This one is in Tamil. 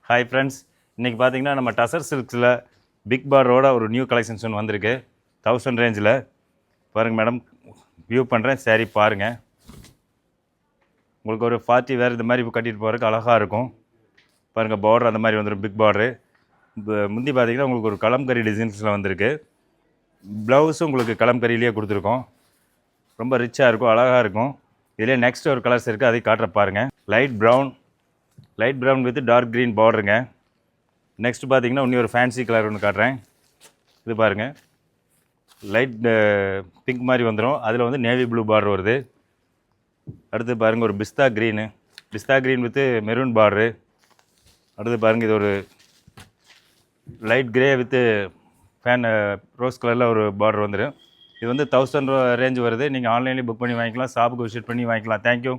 ஹாய் ஃப்ரெண்ட்ஸ், இன்றைக்கி பார்த்தீங்கன்னா நம்ம டசர் சில்க்ஸில் பிக் பார்டரோட ஒரு நியூ கலெக்ஷன்ஸ் ஒன்று வந்திருக்கு 1000 ரேஞ்சில். பாருங்கள் மேடம், வியூ பண்ணுறேன். சாரீ பாருங்கள், உங்களுக்கு ஒரு பார்ட்டி வேறு இந்த மாதிரி கட்டிட்டு போகிறதுக்கு அழகாக இருக்கும். பாருங்கள், பார்டர் அந்த மாதிரி வந்துடும், பிக் பார்டரு. முந்தி பார்த்தீங்கன்னா உங்களுக்கு ஒரு கலம்கரி டிசைன்ஸில் வந்திருக்கு. ப்ளவுஸும் உங்களுக்கு கலம்கரியிலேயே கொடுத்துருக்கோம். ரொம்ப ரிச்சாக இருக்கும், அழகாக இருக்கும். இதிலே நெக்ஸ்ட் ஒரு கலர்ஸ் இருக்குது, அதை காட்டுற பாருங்கள். Light brown with dark green பார்டருங்க. நெக்ஸ்ட் பார்த்தீங்கன்னா இன்னும் ஒரு ஃபேன்சி கலர் ஒன்று காட்டுறேன். இது பாருங்கள், லைட் பிங்க் மாதிரி வந்துடும், அதில் வந்து நேவி ப்ளூ பார்டர் வருது. அடுத்து பாருங்கள், ஒரு பிஸ்தா க்ரீன் வித் மெரூன் பார்டரு. அடுத்து பாருங்கள், இது ஒரு லைட் கிரே வித் ரோஸ் கலரில் ஒரு பார்டர் வந்துடும். இது வந்து 1000 ரேஞ்ச் வருது. நீங்கள் ஆன்லைன்லேயே புக் பண்ணி வாங்கிக்கலாம், ஷாப்புக்கு விசிட் பண்ணி வாங்கிக்கலாம். தேங்க்யூ.